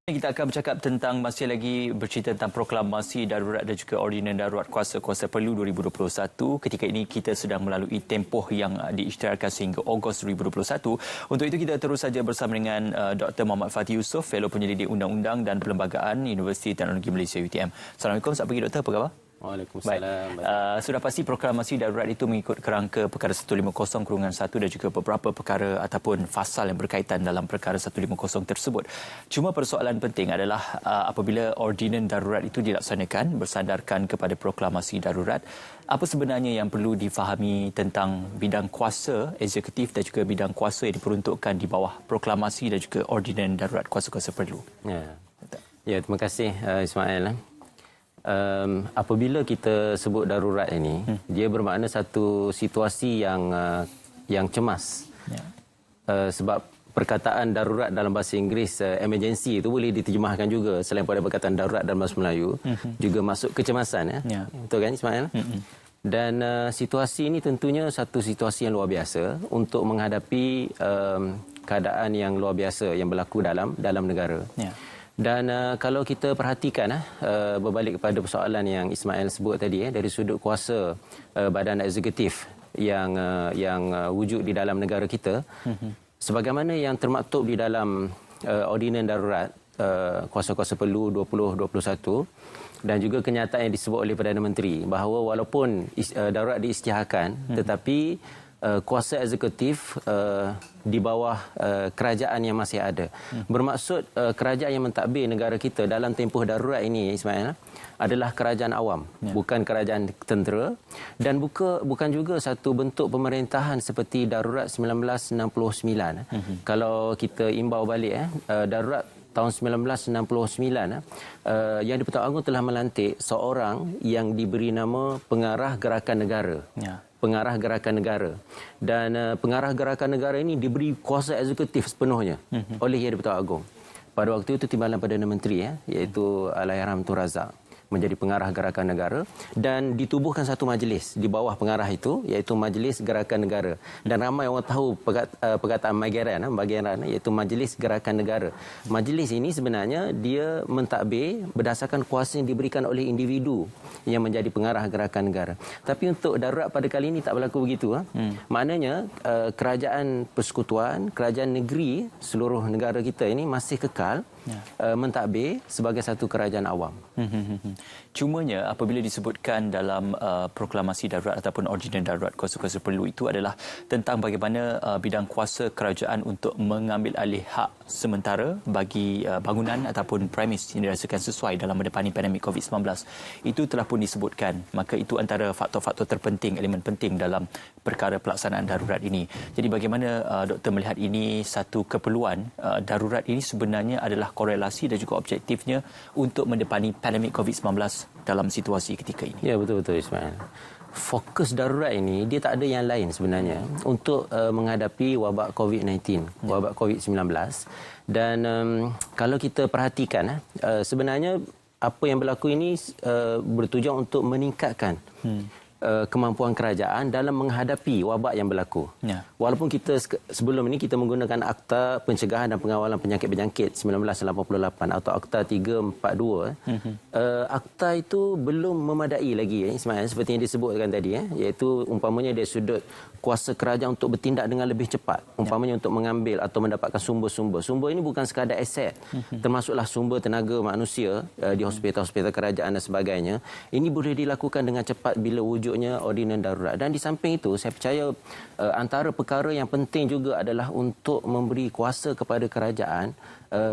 Kita akan bercakap tentang masih lagi bercerita tentang proklamasi darurat dan juga ordinan darurat kuasa-kuasa perlu 2021. Ketika ini kita sedang melalui tempoh yang diisytiharkan sehingga Ogos 2021. Untuk itu kita terus saja bersama dengan Dr. Muhammad Fatih Yusof, Fellow Penyelidik Undang-Undang dan Perlembagaan Universiti Teknologi Malaysia UTM. Assalamualaikum, selamat pagi Doktor, apa khabar? Waalaikumsalam. Sudah pasti proklamasi darurat itu mengikut kerangka perkara 150/1 dan juga beberapa perkara ataupun fasal yang berkaitan dalam perkara 150 tersebut. Cuma persoalan penting adalah apabila ordinan darurat itu dilaksanakan bersandarkan kepada proklamasi darurat, apa sebenarnya yang perlu difahami tentang bidang kuasa eksekutif dan juga bidang kuasa yang diperuntukkan di bawah proklamasi dan juga ordinan darurat kuasa-kuasa perlu? Ya, terima kasih Ismail. Apabila kita sebut darurat ini, dia bermakna satu situasi yang cemas. Sebab perkataan darurat dalam bahasa Inggeris, emergency itu boleh diterjemahkan juga selain pada perkataan darurat dalam bahasa Melayu, juga masuk kecemasan. Betul kan Ismail? Dan situasi ini tentunya satu situasi yang luar biasa untuk menghadapi keadaan yang luar biasa yang berlaku dalam negara. Dan kalau kita perhatikan berbalik kepada persoalan yang Ismail sebut tadi dari sudut kuasa badan eksekutif yang wujud di dalam negara kita, sebagaimana yang termaktub di dalam ordinan darurat kuasa-kuasa perlu 2021 dan juga kenyataan yang disebut oleh Perdana Menteri bahawa walaupun darurat diisytiharkan tetapi kuasa eksekutif di bawah kerajaan yang masih ada. Bermaksud kerajaan yang mentadbir negara kita dalam tempoh darurat ini, Ismail, adalah kerajaan awam, bukan kerajaan tentera, dan bukan juga satu bentuk pemerintahan seperti darurat 1969. Kalau kita imbau balik, darurat tahun 1969, Yang di-Pertuan Agong telah melantik seorang yang diberi nama Pengarah Gerakan Negara. Pengarah Gerakan Negara. Dan Pengarah Gerakan Negara ini diberi kuasa eksekutif sepenuhnya oleh Yang di-Pertuan Agong. Pada waktu itu Timbalan Perdana Menteri iaitu Allahyarham Tun Razak menjadi Pengarah Gerakan Negara dan ditubuhkan satu majlis di bawah pengarah itu iaitu Majlis Gerakan Negara. Dan ramai orang tahu perkataan Magiran iaitu Majlis Gerakan Negara. Majlis ini sebenarnya dia mentadbir berdasarkan kuasa yang diberikan oleh individu yang menjadi Pengarah Gerakan Negara. Tapi untuk darurat pada kali ini tak berlaku begitu. Maknanya kerajaan persekutuan, kerajaan negeri seluruh negara kita ini masih kekal mentadbir sebagai satu kerajaan awam. Cumanya apabila disebutkan dalam proklamasi darurat ataupun ordinan darurat kuasa-kuasa perlu itu adalah tentang bagaimana bidang kuasa kerajaan untuk mengambil alih hak sementara bagi bangunan ataupun premis yang dirasakan sesuai dalam mendepani pandemik COVID-19. Itu telah pun disebutkan. Maka itu antara faktor-faktor terpenting, elemen penting dalam perkara pelaksanaan darurat ini. Jadi bagaimana doktor melihat ini satu keperluan darurat ini sebenarnya adalah korelasi dan juga objektifnya untuk mendepani pandemik COVID-19 dalam situasi ketika ini. Ya, betul-betul Ismail. Fokus darurat ini dia tak ada yang lain sebenarnya untuk menghadapi wabak COVID-19, wabak COVID-19. Dan kalau kita perhatikan sebenarnya apa yang berlaku ini bertujuan untuk meningkatkan kemampuan kerajaan dalam menghadapi wabak yang berlaku. Walaupun kita sebelum ini kita menggunakan Akta Pencegahan dan Pengawalan Penyakit Berjangkit 1988 atau Akta 342, akta itu belum memadai lagi Ismail, seperti yang disebutkan tadi iaitu umpamanya dari sudut kuasa kerajaan untuk bertindak dengan lebih cepat, umpamanya untuk mengambil atau mendapatkan sumber-sumber. Sumber ini bukan sekadar aset, termasuklah sumber tenaga manusia di hospital-hospital kerajaan dan sebagainya. Ini boleh dilakukan dengan cepat bila wujudnya ordinan darurat. Dan di samping itu, saya percaya antara perkara yang penting juga adalah untuk memberi kuasa kepada kerajaan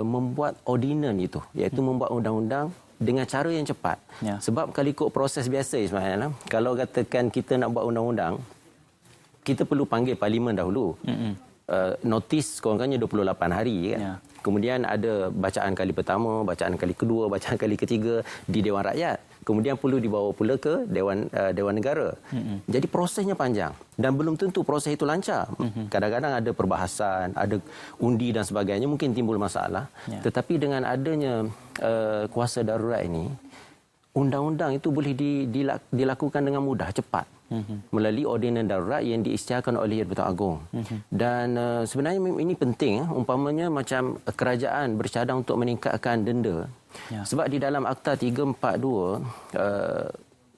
membuat ordinan itu, iaitu membuat undang-undang dengan cara yang cepat. Sebab kalau ikut proses biasa Ismail, kalau katakan kita nak buat undang-undang, kita perlu panggil parlimen dahulu. Notis kurang-kurangnya 28 hari kan. Kemudian ada bacaan kali pertama, bacaan kali kedua, bacaan kali ketiga di Dewan Rakyat. Kemudian perlu dibawa pula ke Dewan Negara. Jadi prosesnya panjang dan belum tentu proses itu lancar. Kadang-kadang ada perbahasan, ada undi dan sebagainya, mungkin timbul masalah. Tetapi dengan adanya kuasa darurat ini, undang-undang itu boleh dilakukan dengan mudah, cepat. Melalui ordinan darurat yang diisytiharkan oleh Yang Bertuan Agong. Dan sebenarnya ini penting, umpamanya macam kerajaan bercadang untuk meningkatkan denda. Sebab di dalam Akta 342,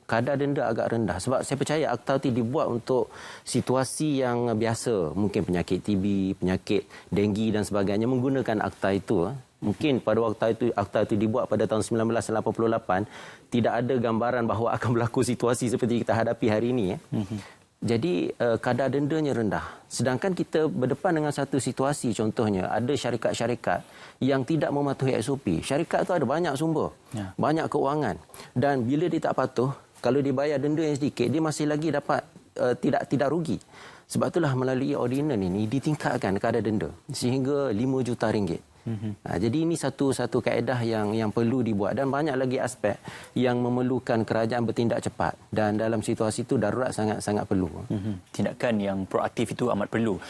kadar denda agak rendah. Sebab saya percaya akta itu dibuat untuk situasi yang biasa. Mungkin penyakit TB, penyakit denggi dan sebagainya menggunakan akta itu. Mungkin pada waktu akta itu dibuat pada tahun 1988, tidak ada gambaran bahawa akan berlaku situasi seperti kita hadapi hari ini. Jadi kadar dendanya rendah. Sedangkan kita berdepan dengan satu situasi, contohnya ada syarikat-syarikat yang tidak mematuhi SOP. Syarikat itu ada banyak sumber, banyak keuangan. Dan bila dia tak patuh, kalau dibayar denda yang sedikit, dia masih lagi dapat tidak rugi. Sebab itulah melalui ordinan ini ditingkatkan kadar denda sehingga RM5 juta. Jadi ini satu kaedah yang perlu dibuat dan banyak lagi aspek yang memerlukan kerajaan bertindak cepat dan dalam situasi itu darurat sangat perlu. Tindakan yang proaktif itu amat perlu.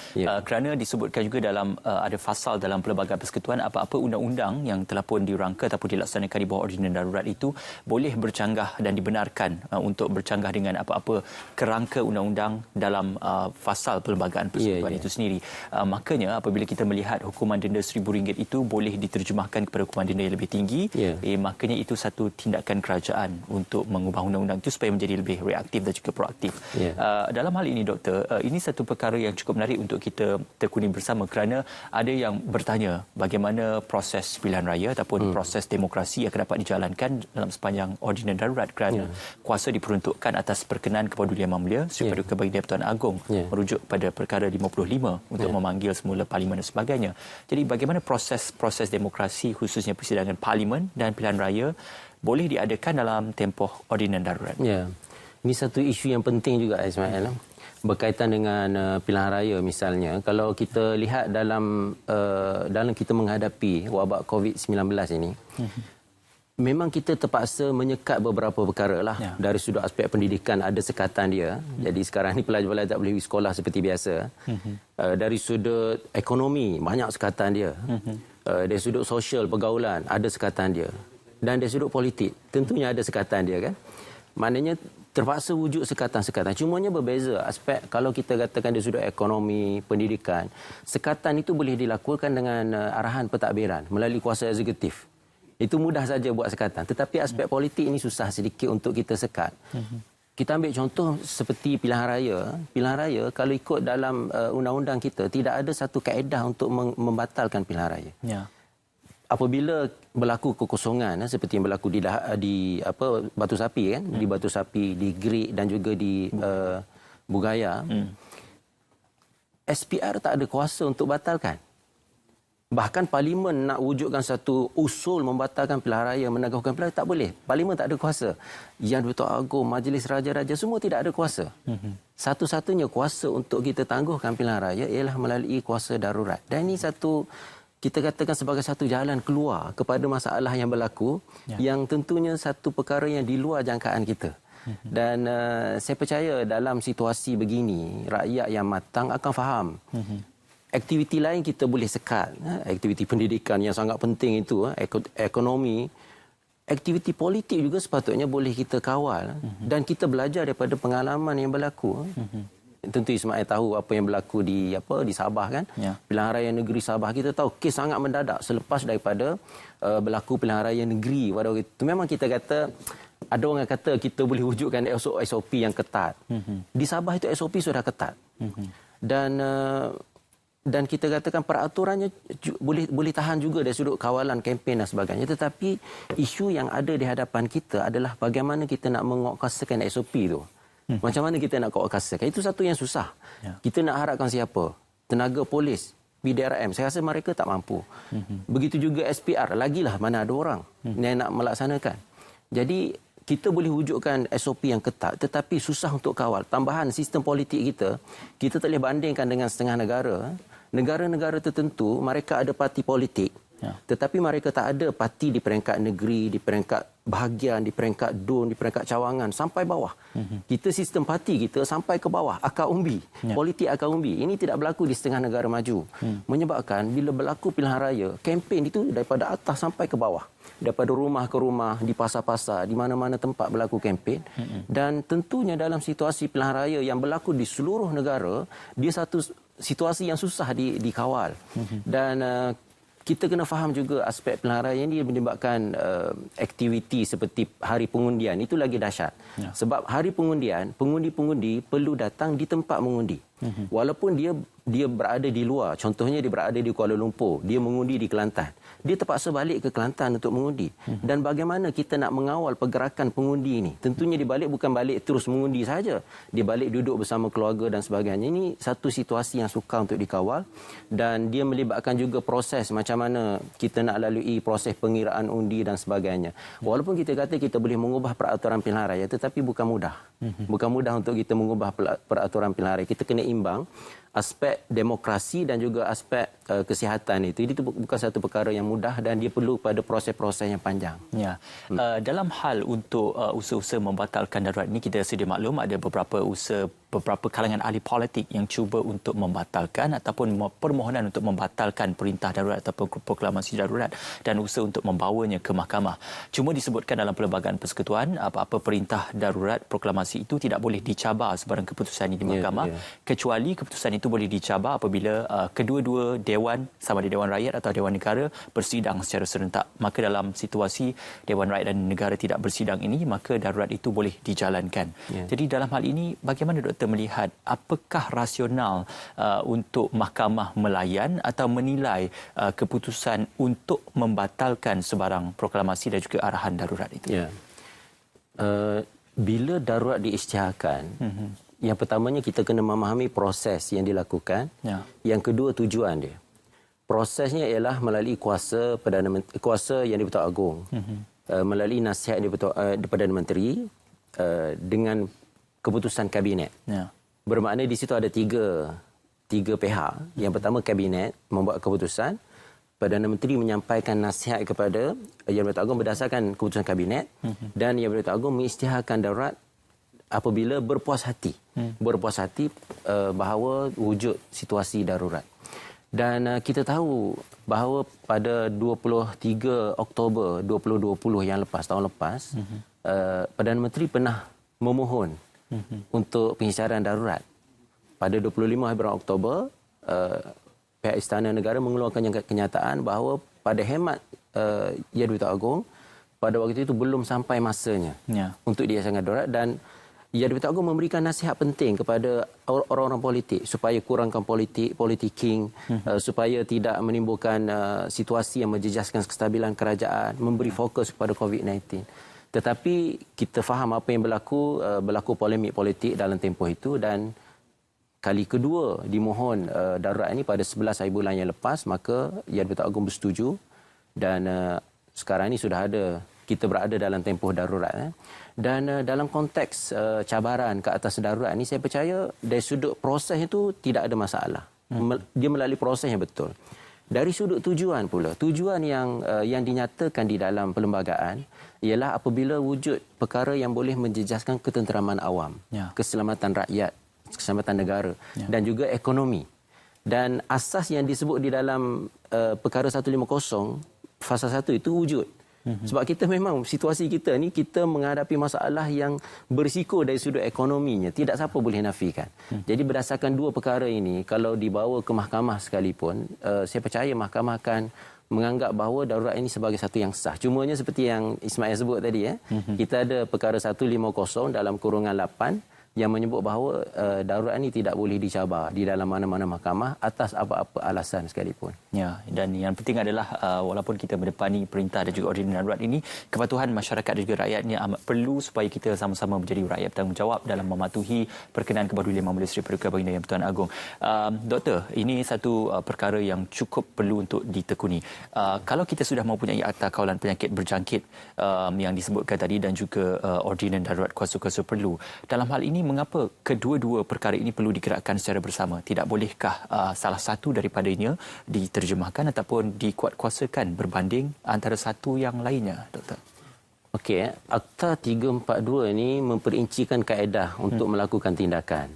Kerana disebutkan juga dalam ada fasal dalam Perlembagaan Persekutuan, apa-apa undang-undang yang telah pun dirangka ataupun dilaksanakan di bawah ordinan darurat itu boleh bercanggah dan dibenarkan untuk bercanggah dengan apa-apa kerangka undang-undang dalam fasal Perlembagaan Persekutuan itu sendiri. Makanya apabila kita melihat hukuman denda RM1,000 itu boleh diterjemahkan kepada hukuman denda yang lebih tinggi, makanya itu satu tindakan kerajaan untuk mengubah undang-undang itu supaya menjadi lebih reaktif dan juga proaktif. Dalam hal ini, Doktor, ini satu perkara yang cukup menarik untuk kita tekuni bersama kerana ada yang bertanya bagaimana proses pilihan raya ataupun proses demokrasi yang akan dapat dijalankan dalam sepanjang ordinan darurat kerana kuasa diperuntukkan atas perkenan Kepedulian Yang Mulia Sri Paduka Baginda Yang-Bertuan Agong merujuk pada perkara 55 untuk memanggil semula parlimen dan sebagainya. Jadi bagaimana proses demokrasi khususnya persidangan parlimen dan pilihan raya boleh diadakan dalam tempoh ordinan darurat? Ini satu isu yang penting juga, Ismail. Berkaitan dengan pilihan raya misalnya, kalau kita lihat dalam kita menghadapi wabak COVID-19 ini, memang kita terpaksa menyekat beberapa perkara lah. Dari sudut aspek pendidikan ada sekatan dia. Jadi sekarang ni pelajar-pelajar tak boleh pergi sekolah seperti biasa. Dari sudut ekonomi banyak sekatan dia. Dari sudut sosial pergaulan ada sekatan dia. Dan dari sudut politik tentunya ada sekatan dia kan. Maknanya terpaksa wujud sekatan-sekatan. Cumanya berbeza aspek kalau kita katakan dari sudut ekonomi, pendidikan. Sekatan itu boleh dilakukan dengan arahan pentadbiran melalui kuasa eksekutif. Itu mudah saja buat sekatan. Tetapi aspek politik ini susah sedikit untuk kita sekat. Kita ambil contoh seperti pilihan raya. Pilihan raya kalau ikut dalam undang-undang kita tidak ada satu kaedah untuk membatalkan pilihan raya. Apabila berlaku kekosongan seperti yang berlaku di Batu Sapi kan, di Batu Sapi, di Gerik dan juga di Bugaya, SPR tak ada kuasa untuk batalkan. Bahkan parlimen nak wujudkan satu usul membatalkan pilihan raya, menangguhkan pilihan raya, tak boleh. Parlimen tak ada kuasa. Yang Bertuan Agong, Majlis Raja-Raja semua tidak ada kuasa. Satu-satunya kuasa untuk kita tangguhkan pilihan raya ialah melalui kuasa darurat. Dan ini satu, kita katakan sebagai satu jalan keluar kepada masalah yang berlaku, yang tentunya satu perkara yang di luar jangkaan kita. Dan saya percaya dalam situasi begini, rakyat yang matang akan faham. Aktiviti lain kita boleh sekat. Aktiviti pendidikan yang sangat penting itu, ekonomi. Aktiviti politik juga sepatutnya boleh kita kawal. Dan kita belajar daripada pengalaman yang berlaku. Tentu Ismail tahu apa yang berlaku di Sabah kan. Pilihan raya negeri Sabah kita tahu kes sangat mendadak selepas daripada berlaku pilihan raya negeri pada waktu itu. Memang kita kata, ada orang kata kita boleh wujudkan SOP yang ketat. Di Sabah itu SOP sudah ketat. Dan kita katakan peraturannya boleh tahan juga dari sudut kawalan kempen dan sebagainya. Tetapi isu yang ada di hadapan kita adalah bagaimana kita nak menguatkuasakan SOP itu. Macam mana kita nak kuatkuasakan. Itu satu yang susah. Kita nak harapkan siapa? Tenaga polis, PDRM. Saya rasa mereka tak mampu. Begitu juga SPR. Lagilah mana ada orang yang nak melaksanakan. Jadi kita boleh wujudkan SOP yang ketat tetapi susah untuk kawal. Tambahan sistem politik kita tak boleh bandingkan dengan setengah negara. Negara-negara tertentu, mereka ada parti politik Tetapi mereka tak ada parti di peringkat negeri, di peringkat bahagian, di peringkat DUN, di peringkat cawangan sampai bawah. Kita sistem parti kita sampai ke bawah, akar umbi. Politik akar umbi. Ini tidak berlaku di setengah negara maju. Menyebabkan bila berlaku pilihan raya, kempen itu daripada atas sampai ke bawah. Daripada rumah ke rumah, di pasar-pasar, di mana-mana tempat berlaku kempen. Dan tentunya dalam situasi pilihan raya yang berlaku di seluruh negara, dia satu situasi yang susah dikawal. Dan kita kena faham juga aspek pilihan raya ini menyebabkan aktiviti seperti hari pengundian itu lagi dahsyat. Sebab hari pengundian, pengundi-pengundi perlu datang di tempat mengundi. Walaupun dia berada di luar, contohnya dia berada di Kuala Lumpur, dia mengundi di Kelantan. Dia terpaksa balik ke Kelantan untuk mengundi. Dan bagaimana kita nak mengawal pergerakan pengundi ini? Tentunya dia balik bukan balik terus mengundi saja. Dia balik duduk bersama keluarga dan sebagainya. Ini satu situasi yang sukar untuk dikawal dan dia melibatkan juga proses macam mana kita nak lalui proses pengiraan undi dan sebagainya. Walaupun kita kata kita boleh mengubah peraturan pilihan raya tetapi bukan mudah. Bukan mudah untuk kita mengubah peraturan pilihan raya. Kita kena imbang aspek demokrasi dan juga aspek kesihatan itu bukan satu perkara yang mudah dan dia perlu pada proses-proses yang panjang. Ya. Dalam hal untuk usaha-usaha membatalkan darurat ini kita sedia maklum ada beberapa kalangan ahli politik yang cuba untuk membatalkan ataupun permohonan untuk membatalkan perintah darurat ataupun proklamasi darurat dan usaha untuk membawanya ke mahkamah. Cuma disebutkan dalam Perlembagaan Persekutuan apa-apa perintah darurat proklamasi itu tidak boleh dicabar sebarang keputusan ini di mahkamah kecuali keputusan itu boleh dicabar apabila kedua-dua dewan sama ada Dewan Rakyat atau Dewan Negara bersidang secara serentak. Maka dalam situasi Dewan Rakyat dan Negara tidak bersidang ini maka darurat itu boleh dijalankan. Jadi dalam hal ini bagaimana Doktor melihat apakah rasional untuk mahkamah melayan atau menilai keputusan untuk membatalkan sebarang proklamasi dan juga arahan darurat itu? Bila darurat diisytiharkan, yang pertamanya kita kena memahami proses yang dilakukan. Yang kedua tujuan dia. Prosesnya ialah melalui kuasa yang di-Pertuan Agong, melalui nasihat Perdana Menteri dengan keputusan kabinet. Bermakna di situ ada tiga pihak. Yang pertama kabinet membuat keputusan, Perdana Menteri menyampaikan nasihat kepada Yang di-Pertuan Agong berdasarkan keputusan kabinet dan Yang di-Pertuan Agong mengisytiharkan darurat apabila berpuas hati bahawa wujud situasi darurat. Dan kita tahu bahawa pada 23 Oktober 2020 yang lepas, tahun lepas, Perdana Menteri pernah memohon untuk pengisytiharan darurat. Pada 25 Oktober, pihak Istana Negara mengeluarkan kenyataan bahawa pada hemat Yang di-Pertuan Agong, pada waktu itu belum sampai masanya untuk diisytiharkan darurat dan Yang di-Pertuan Agong memberikan nasihat penting kepada orang-orang politik supaya kurangkan politicking, supaya tidak menimbulkan situasi yang menjejaskan kestabilan kerajaan, memberi fokus kepada COVID-19. Tetapi kita faham apa yang berlaku polemik politik dalam tempoh itu dan kali kedua dimohon darurat ini pada 11 hari bulan yang lepas, maka Yang di-Pertuan Agong bersetuju dan sekarang ini sudah ada, kita berada dalam tempoh darurat. Dan dalam konteks cabaran ke atas darurat ini, saya percaya dari sudut proses itu tidak ada masalah. Dia melalui proses yang betul. Dari sudut tujuan pula, tujuan yang dinyatakan di dalam perlembagaan ialah apabila wujud perkara yang boleh menjejaskan ketenteraman awam, keselamatan rakyat, keselamatan negara dan juga ekonomi. Dan asas yang disebut di dalam perkara 150 fasa 1 itu wujud. Sebab kita memang situasi kita ni kita menghadapi masalah yang berisiko dari sudut ekonominya, tidak siapa boleh nafikan. Jadi berdasarkan dua perkara ini kalau dibawa ke mahkamah sekalipun, saya percaya mahkamah akan menganggap bahawa darurat ini sebagai satu yang sah. Cumanya seperti yang Ismail sebut tadi kita ada perkara 150 dalam kurungan 8 yang menyebut bahawa darurat ini tidak boleh dicabar di dalam mana-mana mahkamah atas apa-apa alasan sekalipun. Ya, dan yang penting adalah walaupun kita mendepani perintah dan juga ordinan darurat ini, kepatuhan masyarakat dan juga rakyatnya amat perlu supaya kita sama-sama menjadi rakyat bertanggungjawab dalam mematuhi perkenaan kebadulian Yang Mulia Seri Paduka Baginda Yang Pertuan Agong. Doktor, ini satu perkara yang cukup perlu untuk ditekuni. Kalau kita sudah mempunyai Akta Kawalan Penyakit Berjangkit yang disebutkan tadi dan juga ordinan darurat kuasa-kuasa perlu, dalam hal ini mengapa kedua-dua perkara ini perlu digerakkan secara bersama? Tidak bolehkah salah satu daripadanya diterjemahkan ataupun dikuatkuasakan berbanding antara satu yang lainnya, Doktor? Okey, Akta 342 ini memperincikan kaedah untuk melakukan tindakan.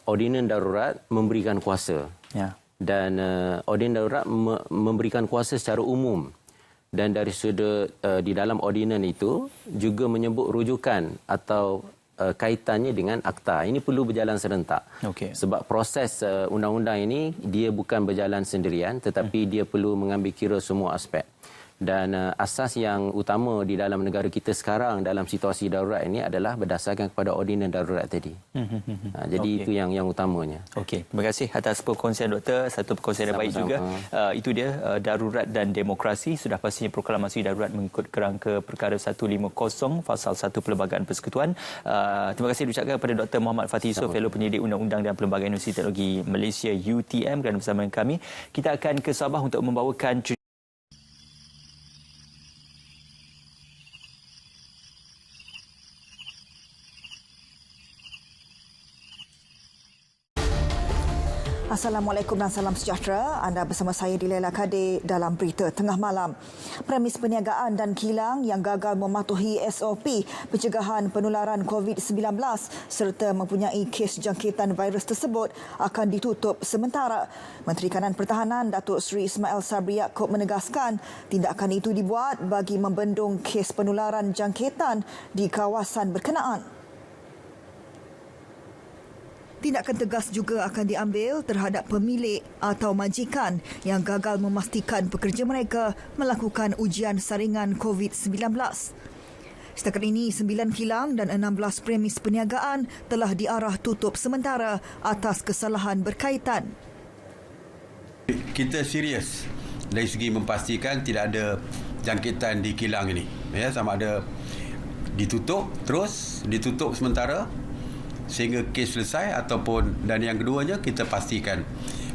Ordinan darurat memberikan kuasa. Ya. Dan ordinan darurat memberikan kuasa secara umum. Dan dari sudut di dalam ordinan itu juga menyebut rujukan atau kaitannya dengan akta. Ini perlu berjalan serentak. Okey. Sebab proses undang-undang ini dia bukan berjalan sendirian tetapi dia perlu mengambil kira semua aspek. Dan asas yang utama di dalam negara kita sekarang dalam situasi darurat ini adalah berdasarkan kepada ordinan darurat tadi. Jadi itu yang utamanya. Okey, terima kasih atas perkongsian Doktor. Satu perkongsian yang baik juga. Itu dia darurat dan demokrasi. Sudah pastinya proklamasi darurat mengikut kerangka perkara 150 Fasal 1 Perlembagaan Persekutuan. Terima kasih diucapkan kepada Dr. Muhammad Fathi Yusof, Fellow Penyidik Undang-Undang dan Perlembagaan Universiti Teknologi Malaysia UTM, kerana bersama dengan kami. Kita akan ke Sabah untuk membawakan Assalamualaikum dan salam sejahtera. Anda bersama saya di Laila Kadir dalam Berita Tengah Malam. Premis perniagaan dan kilang yang gagal mematuhi SOP pencegahan penularan COVID-19 serta mempunyai kes jangkitan virus tersebut akan ditutup sementara. Menteri Kanan Pertahanan Datuk Seri Ismail Sabri Yaakob menegaskan tindakan itu dibuat bagi membendung kes penularan jangkitan di kawasan berkenaan. Tindakan tegas juga akan diambil terhadap pemilik atau majikan yang gagal memastikan pekerja mereka melakukan ujian saringan COVID-19. Setakat ini, 9 kilang dan 16 premis perniagaan telah diarah tutup sementara atas kesalahan berkaitan. Kita serius dari segi memastikan tidak ada jangkitan di kilang ini. Ya, sama ada ditutup sementara sehingga kes selesai ataupun, dan yang keduanya kita pastikan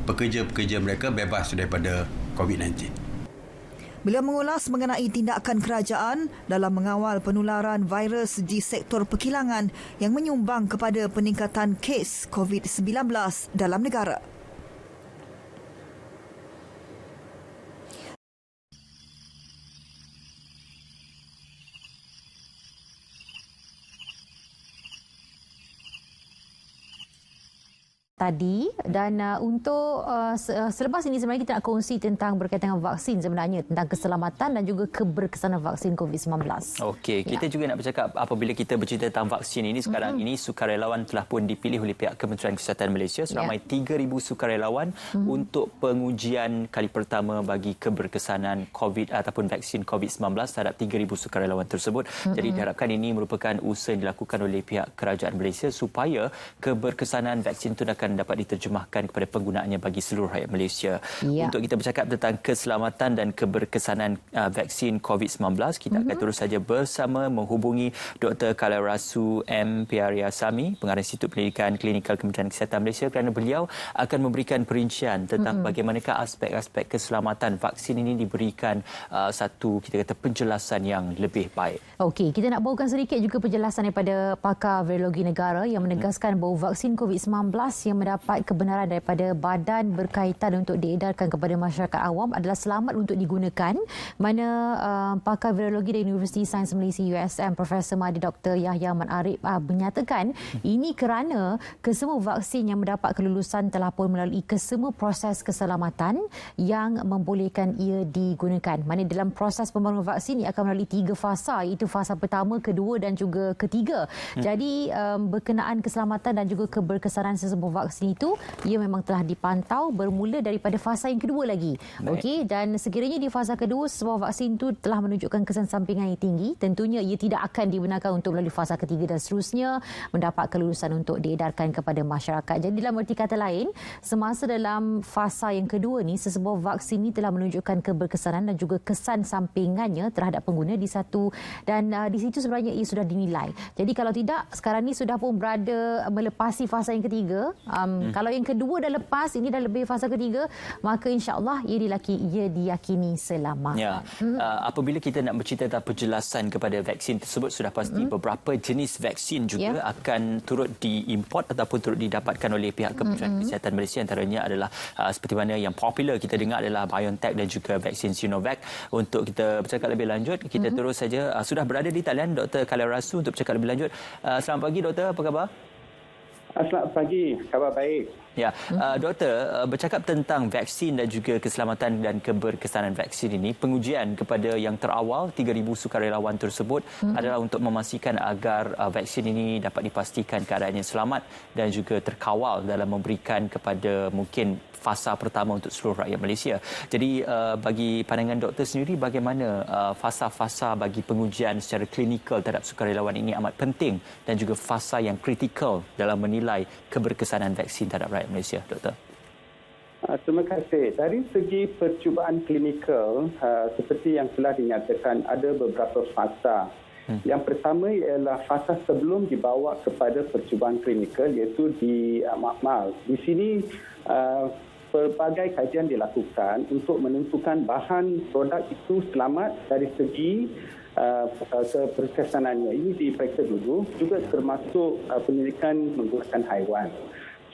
pekerja-pekerja mereka bebas daripada COVID-19. Beliau mengulas mengenai tindakan kerajaan dalam mengawal penularan virus di sektor perkilangan yang menyumbang kepada peningkatan kes COVID-19 dalam negara. Tadi dan untuk selepas ini sebenarnya kita nak kongsi tentang berkaitan dengan vaksin sebenarnya, tentang keselamatan dan juga keberkesanan vaksin COVID-19. Okey, kita juga nak bercakap apabila kita bercerita tentang vaksin ini sekarang ini sukarelawan telah pun dipilih oleh pihak Kementerian Kesihatan Malaysia seramai 3,000 sukarelawan untuk pengujian kali pertama bagi keberkesanan COVID ataupun vaksin COVID-19 terhadap 3,000 sukarelawan tersebut. Jadi diharapkan ini merupakan usaha yang dilakukan oleh pihak kerajaan Malaysia supaya keberkesanan vaksin itu akan dapat diterjemahkan kepada penggunaannya bagi seluruh rakyat Malaysia. Untuk kita bercakap tentang keselamatan dan keberkesanan vaksin COVID-19, kita akan terus saja bersama menghubungi Dr. Kalarasu M. Piariasami, Pengarah Institut Pendidikan Klinikal Kementerian Kesihatan Malaysia, kerana beliau akan memberikan perincian tentang bagaimanakah aspek-aspek keselamatan vaksin ini diberikan satu, kita kata, penjelasan yang lebih baik. Okey, kita nak bawakan sedikit juga penjelasan daripada pakar virologi negara yang menegaskan bahawa vaksin COVID-19 yang mendapat kebenaran daripada badan berkaitan untuk diedarkan kepada masyarakat awam adalah selamat untuk digunakan. Mana pakar virologi dari Universiti Sains Malaysia USM Profesor Mahdi Dr. Yahya Man Arif menyatakan ini kerana kesemua vaksin yang mendapat kelulusan telah pun melalui kesemua proses keselamatan yang membolehkan ia digunakan. Mana dalam proses pembangunan vaksin ia akan melalui 3 fasa, iaitu fasa pertama, kedua dan juga ketiga. Jadi berkenaan keselamatan dan juga keberkesanan sesemua vaksin itu ia memang telah dipantau bermula daripada fasa yang kedua lagi. Okey, dan sekiranya di fasa kedua sebuah vaksin itu telah menunjukkan kesan sampingan yang tinggi, tentunya ia tidak akan dibenarkan untuk melalui fasa ketiga dan seterusnya mendapat kelulusan untuk diedarkan kepada masyarakat. Jadi dalam erti kata lain, semasa dalam fasa yang kedua ni sesebuah vaksin ini telah menunjukkan keberkesanan dan juga kesan sampingannya terhadap pengguna di satu, dan di situ sebenarnya ia sudah dinilai. Jadi kalau tidak, sekarang ni sudah pun berada melepasi fasa yang ketiga, Kalau yang kedua dah lepas, ini dah lebih fasa ketiga, maka insya-Allah ia diyakini selamat. Ya. Apabila kita nak bercerita tentang penjelasan kepada vaksin tersebut, sudah pasti beberapa jenis vaksin juga akan turut diimport ataupun turut didapatkan oleh pihak Kementerian Kesihatan Malaysia. Antaranya adalah seperti mana yang popular kita dengar adalah BioNTech dan juga vaksin Sinovac. Untuk kita bercakap lebih lanjut, kita terus saja sudah berada di talian Dr. Khalil Rasu untuk bercakap lebih lanjut. Selamat pagi doktor, apa khabar? Selamat pagi, khabar baik. Ya, doktor, bercakap tentang vaksin dan juga keselamatan dan keberkesanan vaksin ini, pengujian kepada yang terawal 3,000 sukarelawan tersebut adalah untuk memastikan agar vaksin ini dapat dipastikan keadaannya selamat dan juga terkawal dalam memberikan kepada mungkin fasa pertama untuk seluruh rakyat Malaysia. Jadi bagi pandangan doktor sendiri, bagaimana fasa-fasa bagi pengujian secara klinikal terhadap sukarelawan ini amat penting dan juga fasa yang kritikal dalam menilai keberkesanan vaksin terhadap rakyat Malaysia, doktor? Terima kasih. Dari segi percubaan klinikal, seperti yang telah dinyatakan, ada beberapa fasa. Yang pertama ialah fasa sebelum dibawa kepada percubaan klinikal, iaitu di makmal. Di sini pelbagai kajian dilakukan untuk menentukan bahan produk itu selamat dari segi keberkesanannya. Ini diperiksa dulu, juga termasuk penyelidikan menggunakan haiwan.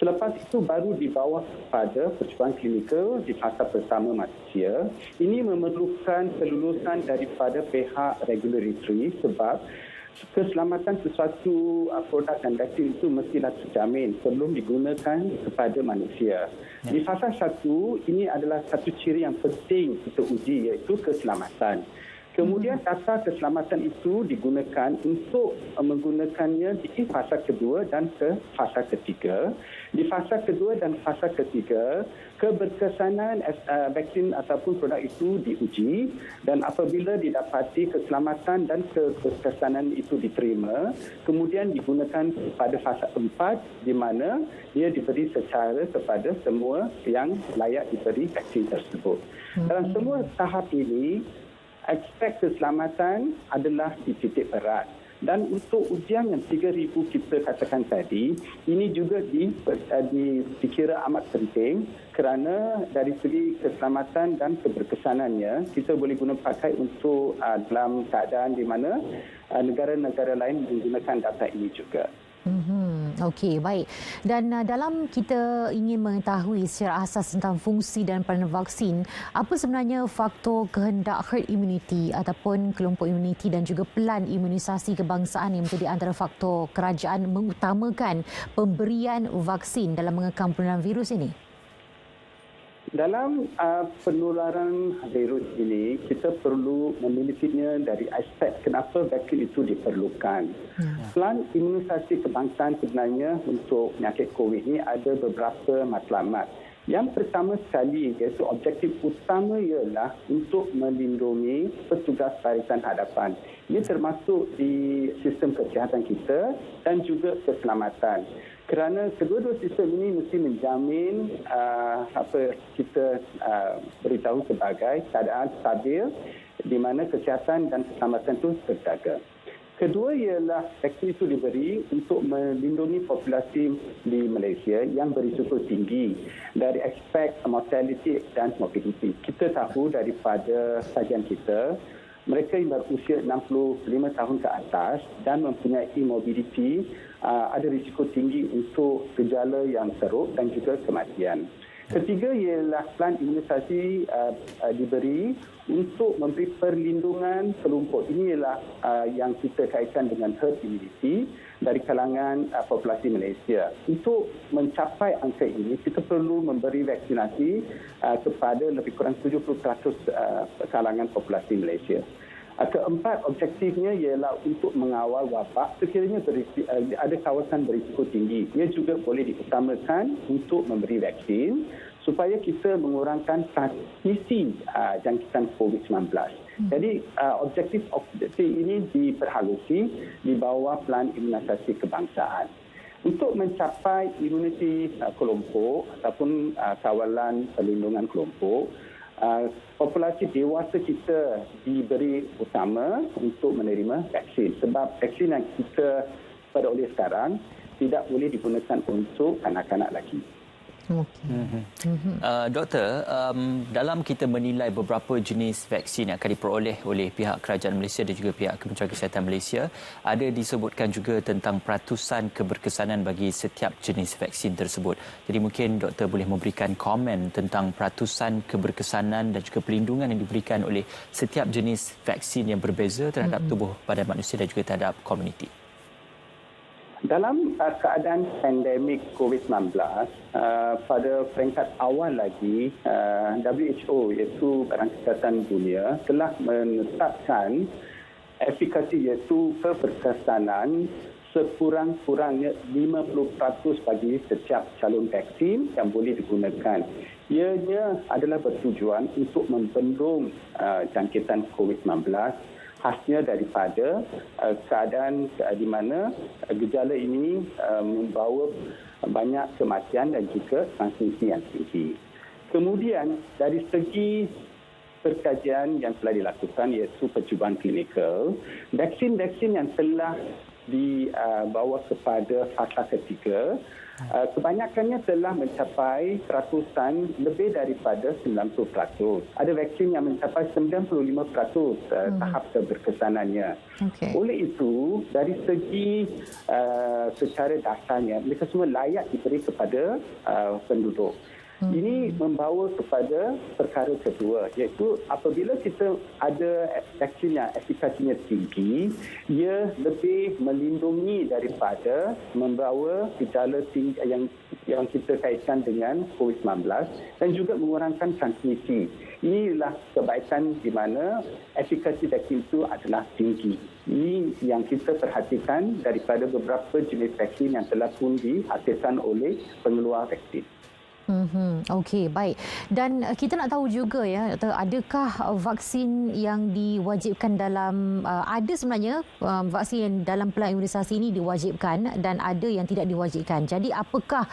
Selepas itu baru dibawa kepada percubaan klinikal di fasa pertama manusia. Ini memerlukan kelulusan daripada pihak regulatory sebab keselamatan sesuatu produk dan vaksin itu mestilah terjamin sebelum digunakan kepada manusia. Di fasa 1, ini adalah satu ciri yang penting kita uji, iaitu keselamatan. Kemudian data keselamatan itu digunakan untuk menggunakannya di fasa kedua dan ke fasa ketiga. Di fasa kedua dan fasa ketiga, keberkesanan vaksin ataupun produk itu diuji, dan apabila didapati keselamatan dan keberkesanan itu diterima, kemudian digunakan pada fasa 4 di mana dia diberi secara kepada semua yang layak diberi vaksin tersebut. Dalam semua tahap ini, aspek keselamatan adalah di titik berat. Dan untuk ujian yang 3,000 kita katakan tadi, ini juga dikira amat penting kerana dari segi keselamatan dan keberkesanannya, kita boleh guna pakai untuk dalam keadaan di mana negara-negara lain menggunakan data ini juga. Okey, baik. Dan dalam kita ingin mengetahui secara asas tentang fungsi dan peranan vaksin, apa sebenarnya faktor kehendak herd immunity ataupun kelompok immunity dan juga pelan imunisasi kebangsaan yang menjadi antara faktor kerajaan mengutamakan pemberian vaksin dalam mengekang penularan virus ini? Dalam penularan virus ini, kita perlu memilikinya dari aspek kenapa vaksin itu diperlukan. Pelan imunisasi kebangsaan sebenarnya untuk penyakit COVID ini ada beberapa matlamat. Yang pertama sekali, iaitu objektif utama ialah untuk melindungi petugas barisan hadapan. Ini termasuk di sistem kesihatan kita dan juga keselamatan. Kerana kedua-dua sistem ini mesti menjamin apa kita beritahu sebagai keadaan stabil di mana kesihatan dan keselamatan itu terjaga. Kedua ialah vaksin itu diberi untuk melindungi populasi di Malaysia yang berisiko tinggi dari aspek mortality dan morbidity. Kita tahu daripada kajian kita, mereka yang berusia 65 tahun ke atas dan mempunyai morbidity ada risiko tinggi untuk gejala yang teruk dan juga kematian. Ketiga ialah pelan imunisasi diberi untuk memberi perlindungan kelompok. Ini ialah yang kita kaitkan dengan herd immunity dari kalangan populasi Malaysia. Untuk mencapai angka ini, kita perlu memberi vaksinasi kepada lebih kurang 70% kalangan populasi Malaysia. Keempat, objektifnya ialah untuk mengawal wabak sekiranya ada kawasan berisiko tinggi. Ia juga boleh diutamakan untuk memberi vaksin supaya kita mengurangkan transmisi jangkitan COVID-19. Jadi objektif ini diperhalusi di bawah pelan imunisasi kebangsaan. Untuk mencapai imuniti kelompok ataupun kawalan perlindungan kelompok, populasi dewasa kita diberi utama untuk menerima vaksin. Sebab vaksin yang kita peroleh sekarang tidak boleh digunakan untuk kanak-kanak lagi. Doktor, dalam kita menilai beberapa jenis vaksin yang akan diperoleh oleh pihak kerajaan Malaysia dan juga pihak Kementerian Kesihatan Malaysia, ada disebutkan juga tentang peratusan keberkesanan bagi setiap jenis vaksin tersebut. Jadi mungkin doktor boleh memberikan komen tentang peratusan keberkesanan dan juga perlindungan yang diberikan oleh setiap jenis vaksin yang berbeza terhadap tubuh badan manusia dan juga terhadap komuniti. Dalam keadaan pandemik COVID-19, pada peringkat awal lagi, WHO iaitu Badan Kesihatan Dunia telah menetapkan efikasi iaitu keberkesanan sekurang-kurangnya 50% bagi setiap calon vaksin yang boleh digunakan. Ianya adalah bertujuan untuk membendung jangkitan COVID-19 khasnya daripada keadaan di mana gejala ini membawa banyak kematian dan juga transmisi yang tinggi. Kemudian dari segi perkajian yang telah dilakukan iaitu percubaan klinikal, vaksin-vaksin yang telah dibawa kepada fasa ketiga kebanyakannya telah mencapai peratusan lebih daripada 90%. Ada vaksin yang mencapai 95% tahap keberkesanannya. Oleh itu, dari segi secara dasarnya, mereka semua layak diberi kepada penduduk. Ini membawa kepada perkara kedua, iaitu apabila kita ada vaksin yang efikasinya tinggi, ia lebih melindungi daripada membawa gejala tinggi yang kita kaitkan dengan COVID-19 dan juga mengurangkan transmisi. Inilah kebaikan di mana efikasi vaksin itu adalah tinggi. Ini yang kita perhatikan daripada beberapa jenis vaksin yang telah pun dihasilkan oleh pengeluar vaksin. Okey, baik. Dan kita nak tahu juga ya, Dr., adakah vaksin yang diwajibkan dalam ada sebenarnya vaksin yang dalam pelan imunisasi ini diwajibkan dan ada yang tidak diwajibkan. Jadi apakah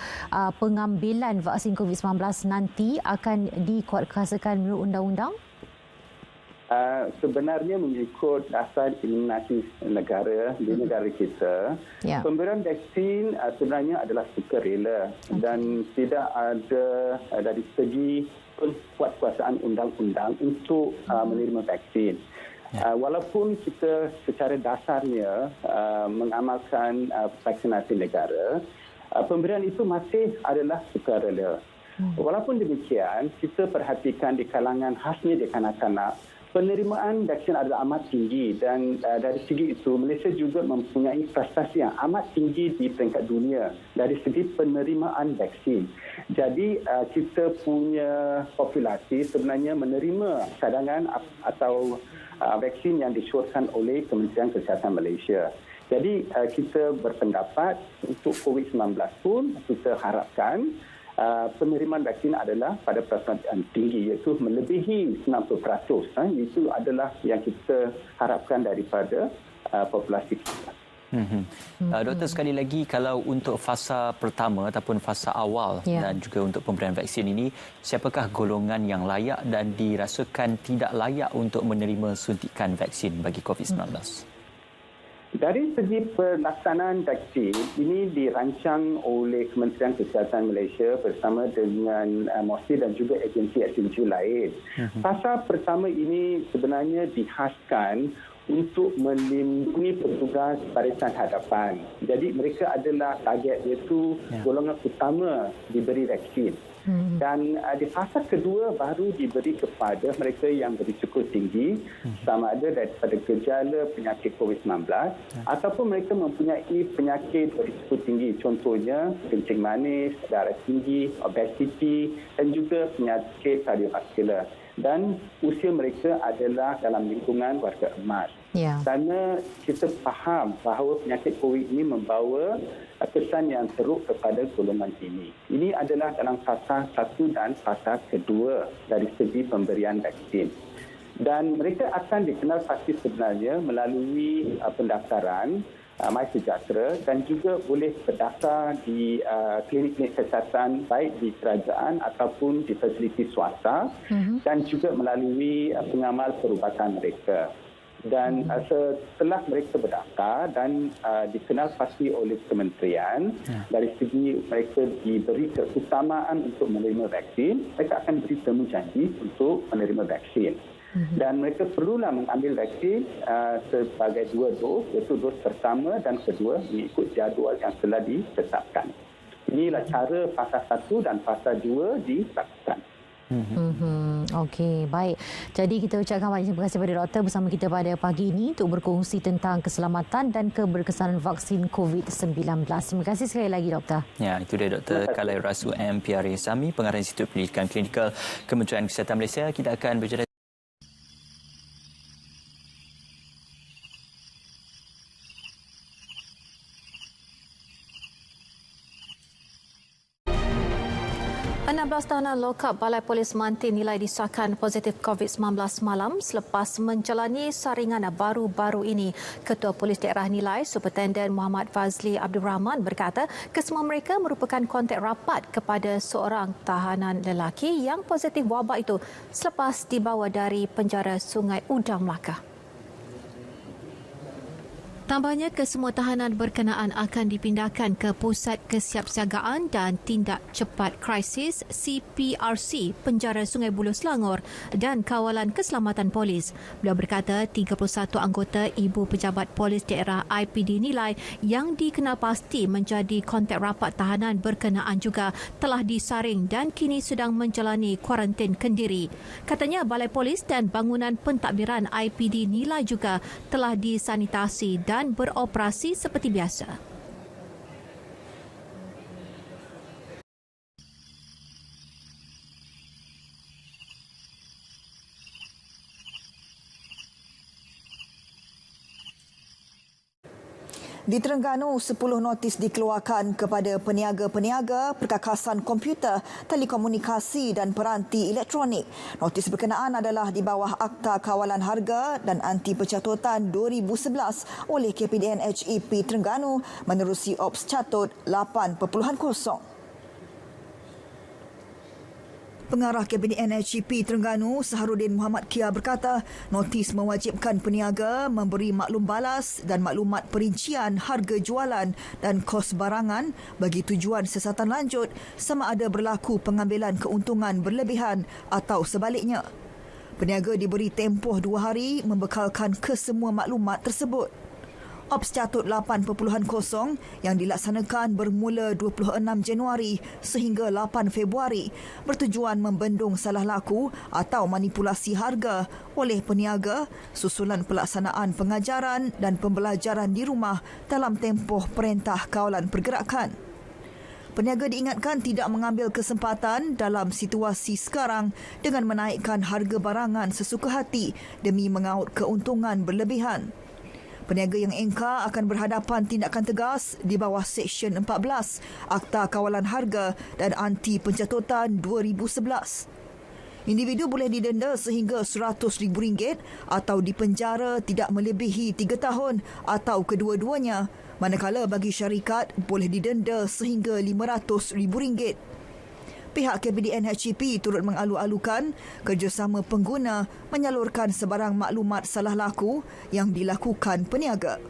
pengambilan vaksin COVID-19 nanti akan dikuatkuasakan menurut undang-undang? Sebenarnya mengikut dasar imunisasi negara di negara kita, pemberian vaksin sebenarnya adalah sukarela dan tidak ada dari segi penguatkuasaan undang-undang untuk menerima vaksin. Walaupun kita secara dasarnya mengamalkan vaksinasi negara, pemberian itu masih adalah sukarela. Walaupun demikian, kita perhatikan di kalangan khasnya di kanak-kanak, penerimaan vaksin adalah amat tinggi dan dari segi itu Malaysia juga mempunyai prestasi yang amat tinggi di peringkat dunia dari segi penerimaan vaksin. Jadi kita punya populasi sebenarnya menerima cadangan atau vaksin yang disyorkan oleh Kementerian Kesihatan Malaysia. Jadi kita berpendapat untuk COVID-19 pun kita harapkan penerimaan vaksin adalah pada perasaan yang tinggi iaitu melebihi 90%. Itu adalah yang kita harapkan daripada populasi kita. Doktor, sekali lagi, kalau untuk fasa pertama ataupun fasa awal dan juga untuk pemberian vaksin ini, siapakah golongan yang layak dan dirasakan tidak layak untuk menerima suntikan vaksin bagi COVID-19? Dari segi pelaksanaan vaksin, ini dirancang oleh Kementerian Kesihatan Malaysia bersama dengan MOSI dan juga agensi-agensi lain. Fasa pertama ini sebenarnya dihaskan untuk melindungi petugas barisan hadapan. Jadi mereka adalah target iaitu golongan utama diberi vaksin. Dan di fasa kedua baru diberi kepada mereka yang berisiko tinggi sama ada daripada gejala penyakit COVID-19 ataupun mereka mempunyai penyakit berisiko tinggi, contohnya kencing manis, darah tinggi, obesiti dan juga penyakit kardiovaskular. Dan usia mereka adalah dalam lingkungan warga emas. Kerana kita faham bahawa penyakit COVID ini membawa kesan yang teruk kepada golongan ini. Ini adalah dalam fasa 1 dan fasa kedua dari segi pemberian vaksin. Dan mereka akan dikenal pasti sebenarnya melalui pendaftaran MySejahtera dan juga boleh berdaftar di klinik-klinik kesihatan baik di kerajaan ataupun di fasiliti swasta dan juga melalui pengamal perubatan mereka. Dan setelah mereka berdaftar dan dikenal pasti oleh kementerian, dari segi mereka diberi keutamaan untuk menerima vaksin, mereka akan beri temu janji untuk menerima vaksin. Dan mereka perlulah mengambil vaksin sebagai 2 dos, iaitu dos pertama dan kedua mengikut jadual yang telah ditetapkan. Inilah cara fasa 1 dan fasa 2 dilakukan. Okey, baik. Jadi kita ucapkan banyak terima kasih kepada doktor bersama kita pada pagi ini untuk berkongsi tentang keselamatan dan keberkesanan vaksin COVID-19. Terima kasih sekali lagi doktor. Ya, itu dia Dr. Kalai Rasu M. P.R. Sami, Pengarah Institut Pendidikan Klinikal Kementerian Kesihatan Malaysia. Kita akan berjalan. Tahanan lokap Balai Polis Mantin nilai disahkan positif COVID-19 malam selepas menjalani saringan baru-baru ini. Ketua Polis Daerah nilai Superintendent Muhammad Fazli Abdul Rahman berkata kesemua mereka merupakan kontak rapat kepada seorang tahanan lelaki yang positif wabak itu selepas dibawa dari penjara Sungai Udang, Melaka. Tambahnya, kesemua tahanan berkenaan akan dipindahkan ke Pusat Kesiapsiagaan dan Tindak Cepat Krisis CPRC Penjara Sungai Buloh, Selangor dan Kawalan Keselamatan Polis. Beliau berkata 31 anggota Ibu Pejabat Polis Daerah IPD nilai yang dikenal pasti menjadi kontak rapat tahanan berkenaan juga telah disaring dan kini sedang menjalani kuarantin kendiri. Katanya Balai Polis dan bangunan pentadbiran IPD nilai juga telah disanitasi dan beroperasi seperti biasa. Di Terengganu, 10 notis dikeluarkan kepada peniaga-peniaga perkakasan komputer, telekomunikasi dan peranti elektronik. Notis berkenaan adalah di bawah Akta Kawalan Harga dan Anti Pencatutan 2011 oleh KPDN HEP Terengganu menerusi Ops Catut 8.0. Pengarah Kabinet NHCP Terengganu, Saharudin Muhammad Kia berkata, notis mewajibkan peniaga memberi maklum balas dan maklumat perincian harga jualan dan kos barangan bagi tujuan siasatan lanjut sama ada berlaku pengambilan keuntungan berlebihan atau sebaliknya. Peniaga diberi tempoh 2 hari membekalkan kesemua maklumat tersebut. Ops Catut 8.0 yang dilaksanakan bermula 26 Januari sehingga 8 Februari bertujuan membendung salah laku atau manipulasi harga oleh peniaga susulan pelaksanaan pengajaran dan pembelajaran di rumah dalam tempoh Perintah Kawalan Pergerakan. Peniaga diingatkan tidak mengambil kesempatan dalam situasi sekarang dengan menaikkan harga barangan sesuka hati demi mengaut keuntungan berlebihan. Peniaga yang engkar akan berhadapan tindakan tegas di bawah Seksyen 14 Akta Kawalan Harga dan Anti Pencatutan 2011. Individu boleh didenda sehingga RM100,000 atau dipenjara tidak melebihi 3 tahun atau kedua-duanya, manakala bagi syarikat boleh didenda sehingga RM500,000. Pihak KPDN HCP turut mengalu-alukan kerjasama pengguna menyalurkan sebarang maklumat salah laku yang dilakukan peniaga.